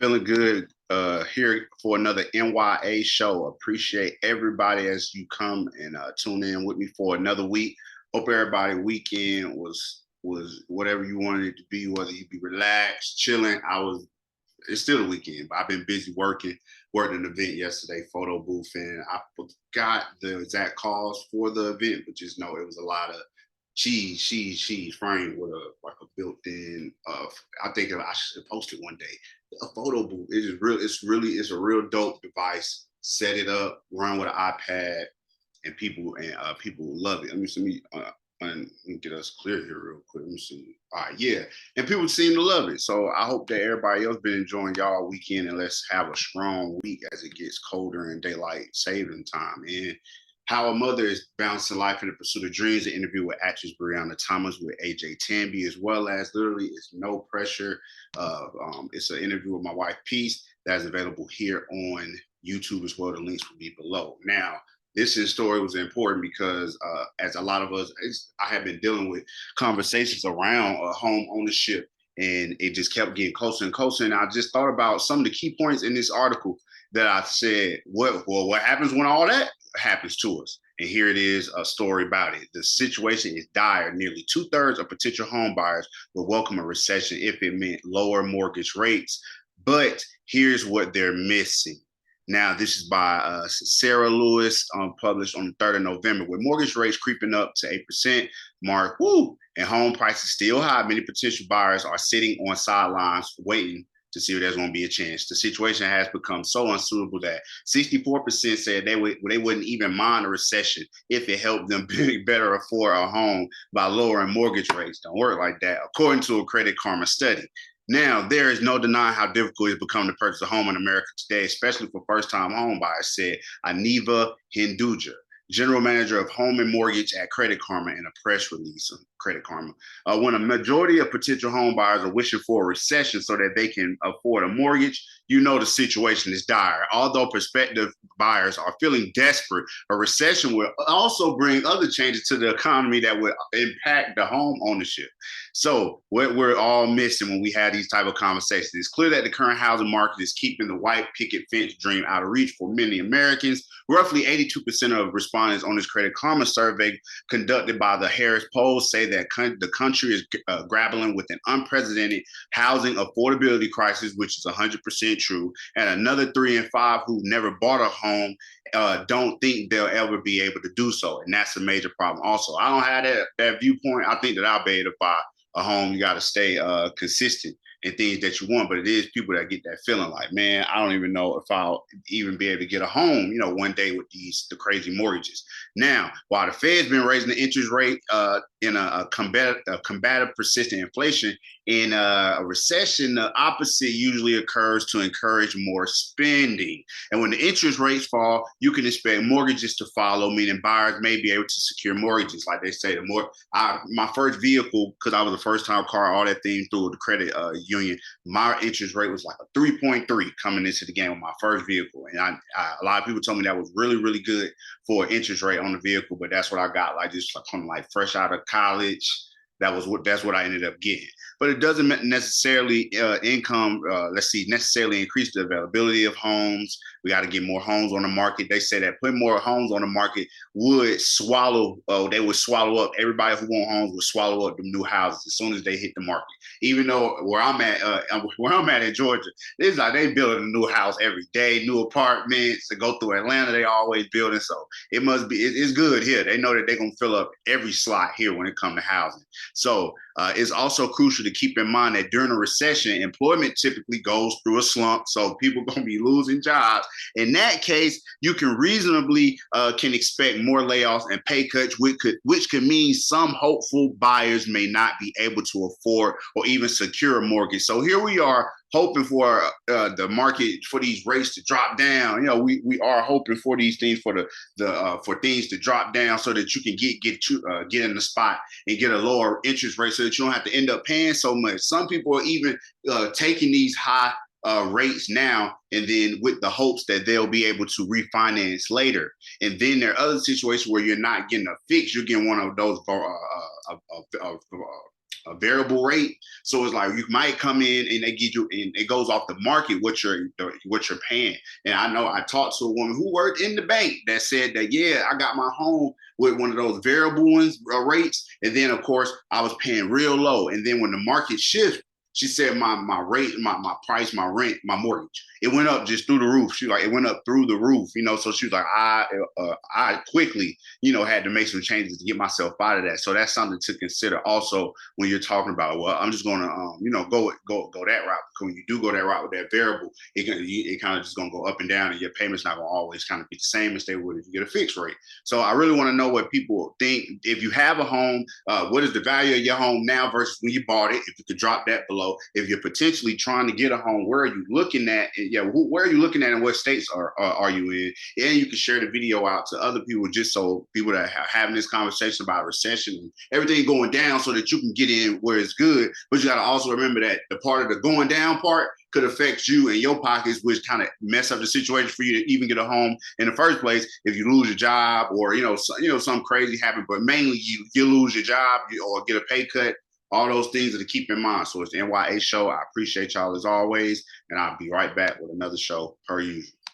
Feeling good here for another N.y.a show. Appreciate everybody as you come and tune in with me for another week. Hope everybody weekend was whatever you wanted it to be, whether you be relaxed, chilling. It's still the weekend, but I've been busy working. Worked an event yesterday, photo booth, and I forgot the exact cause for the event, but just know it was a lot of cheese framed with a built-in. I think I should post it one day. A photo booth. It is real. It's a real dope device. Set it up, run with an iPad, and people love it. Let me get us clear here real quick. Let me see. All right, yeah. And people seem to love it. So I hope that everybody else been enjoying y'all weekend, and let's have a strong week as it gets colder and daylight saving time. And how a mother is balancing life in the pursuit of dreams, an interview with actress Breyonna Thomas with Ajay Tambe, as well as literally it's no pressure. It's an interview with my wife Peace that's available here on YouTube as well. The links will be below. Now, this story was important because as a lot of us, I have been dealing with conversations around home ownership, and it just kept getting closer and closer. And I just thought about some of the key points in this article that I said, what happens when all that happens to us? And here it is, a story about it. The situation is dire. Nearly 2/3 of potential home buyers will welcome a recession if it meant lower mortgage rates. But here's what they're missing. Now, this is by Sarah Lewis, published on the 3rd of November. With mortgage rates creeping up to 8% mark, and home prices still high, many potential buyers are sitting on sidelines waiting to see if there's going to be a chance. The situation has become so unsuitable that 64% said they wouldn't even mind a recession if it helped them better afford a home by lowering mortgage rates. Don't work like that, according to a Credit Karma study. Now, there is no denying how difficult it's become to purchase a home in America today, especially for first-time home buyers, said N.y.a Hinduja, general manager of home and mortgage at Credit Karma, in a press release on Credit Karma. When a majority of potential home buyers are wishing for a recession so that they can afford a mortgage, you know the situation is dire. Although prospective buyers are feeling desperate, a recession will also bring other changes to the economy that would impact the home ownership. So what we're all missing when we have these type of conversations, it's clear that the current housing market is keeping the white picket fence dream out of reach for many Americans. Roughly 82% of respondents on this Credit Karma survey conducted by the Harris Poll say that the country is grappling with an unprecedented housing affordability crisis, which is 100% true. And another 3 in 5 who never bought a home don't think they'll ever be able to do so. And that's a major problem. Also, I don't have that viewpoint. I think that I'll be able to buy a home. You got to stay consistent in things that you want, but it is people that get that feeling like, man, I don't even know if I'll even be able to get a home, one day with the crazy mortgages. Now, while the Fed's been raising the interest rate in a combative persistent inflation, in a recession, the opposite usually occurs to encourage more spending. And when the interest rates fall, you can expect mortgages to follow, meaning buyers may be able to secure mortgages. Like they say, my first vehicle, because I was a first-time car, all that thing through the credit union, my interest rate was like a 3.3 coming into the game with my first vehicle. And a lot of people told me that was really, really good for an interest rate on the vehicle, but that's what I got, like just coming like fresh out of college. That's what I ended up getting. But it doesn't necessarily necessarily increase the availability of homes. We got to get more homes on the market. They say that putting more homes on the market would swallow up everybody who want homes would swallow up the new houses as soon as they hit the market. Even though where I'm at in Georgia, it's like they building a new house every day, new apartments to go through Atlanta. They always building, so it's good here. They know that they're gonna fill up every slot here when it comes to housing. So it's also crucial to keep in mind that during a recession, employment typically goes through a slump. So people are going to be losing jobs. In that case, you can reasonably can expect more layoffs and pay cuts, which could mean some hopeful buyers may not be able to afford or even secure a mortgage. So here we are hoping for the market, for these rates to drop down. We are hoping for these things for things to drop down so that you can get in the spot and get a lower interest rate so that you don't have to end up paying so much. Some people are even taking these high rates now, and then with the hopes that they'll be able to refinance later. And then there are other situations where you're not getting a fix, you're getting one of those a variable rate. So it's like you might come in and they give you, and it goes off the market what you're paying. And I know I talked to a woman who worked in the bank that said that, yeah, I got my home with one of those variable ones rates, and then of course I was paying real low, and then when the market shifts, she said my rate, my price, my rent, my mortgage, it went up just through the roof. She like, it went up through the roof, you know. So she was like, I quickly, you know, had to make some changes to get myself out of that. So that's something to consider also when you're talking about, well, I'm just gonna you know, go that route. Because when you do go that route with that variable, it kind of just gonna go up and down, and your payments not gonna always kind of be the same as they would if you get a fixed rate. So I really want to know what people think. If you have a home, what is the value of your home now versus when you bought it? If you could drop that below. If you're potentially trying to get a home, where are you looking at? And yeah, where are you looking at, and what states are you in? And you can share the video out to other people, just so people that are having this conversation about recession and everything going down, so that you can get in where it's good. But you got to also remember that the part of the going down part could affect you and your pockets, which kind of mess up the situation for you to even get a home in the first place. If you lose your job, or something crazy happen, but mainly you lose your job, or get a pay cut. All those things to keep in mind. So it's the N.y.a show. I appreciate y'all as always, and I'll be right back with another show per usual.